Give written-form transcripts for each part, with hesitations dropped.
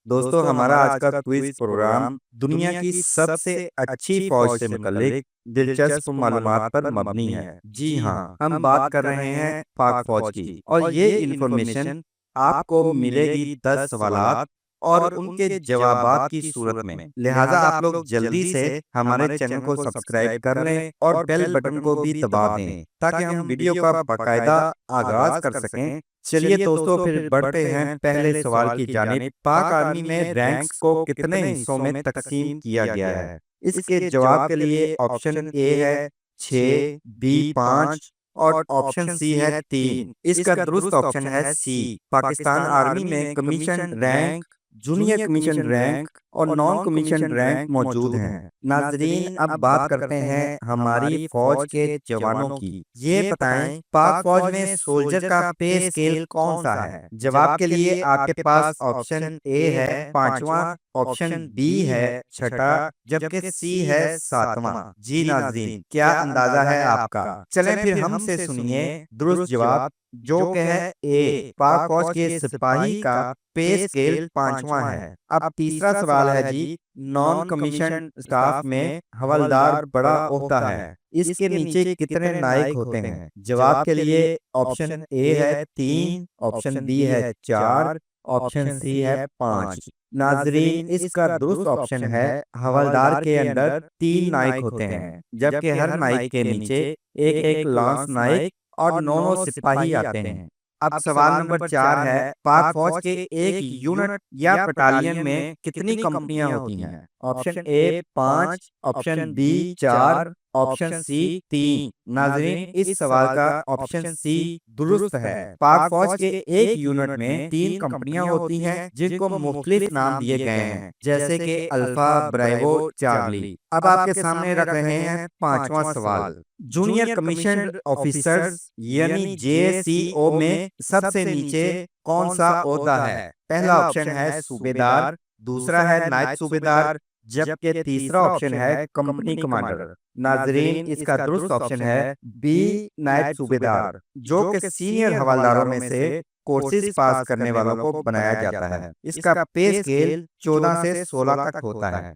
दोस्तों हमारा आज का क्विज प्रोग्राम दुनिया की सबसे अच्छी फौज से मुतालिक दिलचस्प मालूमात पर मबनी है। जी हाँ, हम बात कर रहे हैं पाक फौज की और ये इंफॉर्मेशन आपको मिलेगी 10 सवालात और उनके जवाबात की सूरत में। लिहाजा आप लोग जल्दी से हमारे चैनल को सब्सक्राइब कर लें और बेल बटन को भी दबा दें ताकि हम वीडियो का बाकायदा आगाज कर सकें। चलिए दोस्तों फिर बढ़ते हैं पहले सवाल की जानिब। पाक आर्मी में रैंक्स को कितने हिस्सों में तकसीम किया गया है? इसके जवाब के लिए ऑप्शन ए है 6, बी 5 और ऑप्शन सी है 3। इसका दुरुस्त ऑप्शन है सी। पाकिस्तान आर्मी में commission rank, junior commission rank और नॉन कमीशन रैंक मौजूद हैं। नाजरीन अब बात करते हैं हमारी फौज के जवानों की। ये बताएं पाक फौज में सोल्जर का पे स्केल कौन सा है? जवाब के लिए आपके पास ऑप्शन ए है 5वां, ऑप्शन बी है 6ठा, जबकि सी है 7वां। जी नाजरीन, क्या अंदाजा है आपका? चलें फिर हमसे सुनिए दुरुस्त जवाब, जो कि है ए। पाक फौज के सिपाही का पे स्केल 5वां है। अब तीसरा सवाल है जी, नॉन कमीशन स्टाफ में हवलदार बड़ा ओहदा है, इसके नीचे कितने नाइक होते हैं? जवाब के लिए ऑप्शन ए है 3, ऑप्शन बी है 4, ऑप्शन सी है 5। नाजरीन इसका दुरुस्त ऑप्शन है हवलदार के अंदर 3 नाइक होते हैं, जबकि हर नाइक के नीचे एक एक लांस नाइक और 9 सिपाही आते हैं। अब सवाल नंबर 4 है, पाक फौज के एक यूनिट या बटालियन में कितनी कंपनियां होती हैं? Option A 5, option B 4, option C 3। नाजरीन इस सवाल का ऑप्शन सी दुरुस्त है। पाक फौज के एक यूनिट में 3 कंपनियां होती हैं जिनको मुख्तलिफ नाम दिए गए हैं, जैसे कि अल्फा, ब्रेवो, चार्ली। अब आपके सामने रख रहे हैं 5वां सवाल। जूनियर कमीशन ऑफिसर्स यानी JCO में सबसे नीचे कौन सा ओहदा है? पहला ऑप्शन है सूबेदार, दूसरा है नायब सूबेदार, जबकि तीसरा ऑप्शन है कंपनी कमांडर। नाजरीन इसका दुरुस्त ऑप्शन है बी, नायब सूबेदार, जो कि सीनियर हवलदारों में से कोर्सेज पास करने वालों को बनाया जाता है। इसका पे स्केल 14 से 16 तक होता है।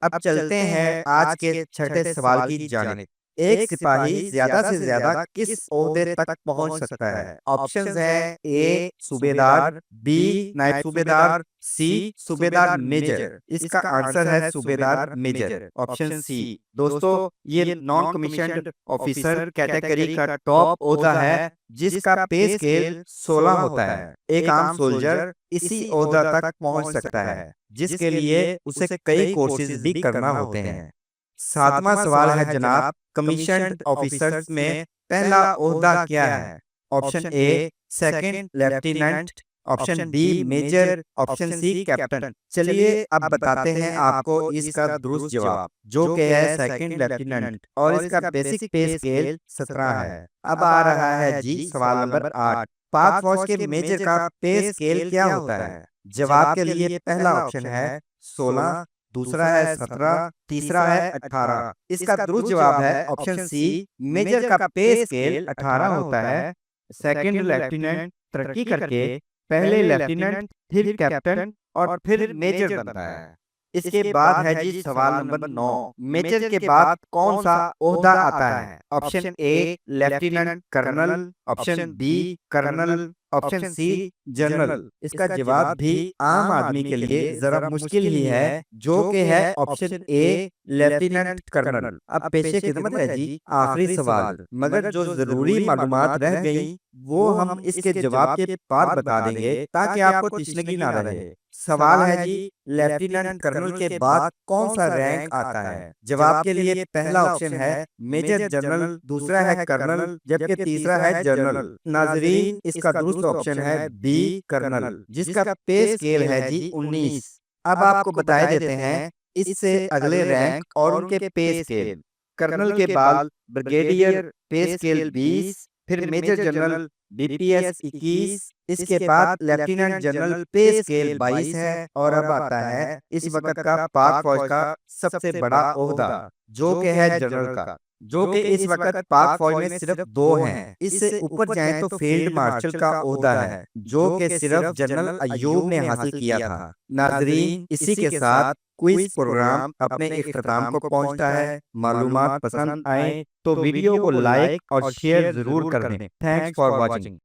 अब चलते हैं आज के छठे सवाल की जानिब। एक सिपाही ज्यादा से ज्यादा किस ओहदे तक पहुंच सकता है? ऑप्शंस है ए सूबेदार, बी नायब सूबेदार, सी सूबेदार मेजर। इसका आंसर है सूबेदार मेजर, ऑप्शन सी। दोस्तों ये नॉन कमीशन्ड ऑफिसर कैटेगरी का टॉप ओहदा है जिसका पे स्केल 16 होता है। एक आम सोल्जर इसी ओहदा तक पहुंच सकता है, जिसके लिए उसे कई कोर्सेज भी करना होते हैं। 7वां सवाल है जनाब, कमीशन्ड ऑफिसर्स में पहला ओहदा क्या है? Option A second lieutenant, option B major, option C captain. चलिए अब बताते हैं आपको इसका दुरुस्त जवाब, जो कि है सेकंड लेफ्टिनेंट और इसका बेसिक पे स्केल 17 है। अब आ रहा है जी सवाल नंबर 8। पाक फौज के मेजर का पे स्केल क्या होता है? जवाब के लिए पहला ऑप्शन है 16, दूसरा है 17, तीसरा है 18। इसका दुरुस्त जवाब है ऑप्शन सी। मेजर का पे स्केल 18 होता है। सेकंड लेफ्टिनेंट तरक्की करके पहले लेफ्टिनेंट, फिर कैप्टन और फिर मेजर बनता है। इसके बाद है जी सवाल नंबर 9। मेजर के बाद कौन सा ओहदा आता है? Option A lieutenant colonel, option B colonel, option C general. इसका जवाब भी आम आदमी के लिए जरा मुश्किल ही है, जो कि है ऑप्शन ए लेफ्टिनेंट कर्नल। अब पेशे खिदमत है जी आखिरी सवाल, मगर जो जरूरी मालूमात रह गई वो हम इसके जवाब के बाद बता देंगे ताकि आपको तशनगी ना रहे। सवाल है जी, लेफ्टिनेंट कर्नल के बाद कौन सा रैंक आता है? जवाब के लिए पहला ऑप्शन है मेजर जनरल, दूसरा है कर्नल, जबकि तीसरा है जनरल। नाजरीन इसका दुरुस्त ऑप्शन है बी कर्नल, जिसका पे स्केल है जी 19। अब आपको बताए देते हैं इससे अगले रैंक और उनके पे स्केल। कर्नल के बाद ब्रिगेडियर पे स्केल 20, फिर मेजर जनरल BPS 21, इसके बाद लेफ्टिनेंट जनरल पे स्केल 22 है। और अब आता है इस वक्त का पाक फौज का सबसे बड़ा ओहदा, जो कि है जनरल का। जो कि इस वक्त पाक फौज में सिर्फ 2 हैं। इससे ऊपर जाएं तो फील्ड मार्शल का ओहदा है, जो कि सिर्फ जनरल अय्यूब ने हासिल किया था। नाज़रीन, इसी के साथ क्विज प्रोग्राम अपने इख्तिताम को पहुंचता है। मालूमात पसंद आए तो वीडियो को लाइक और शेयर जरूर कर दें। Thanks for watching.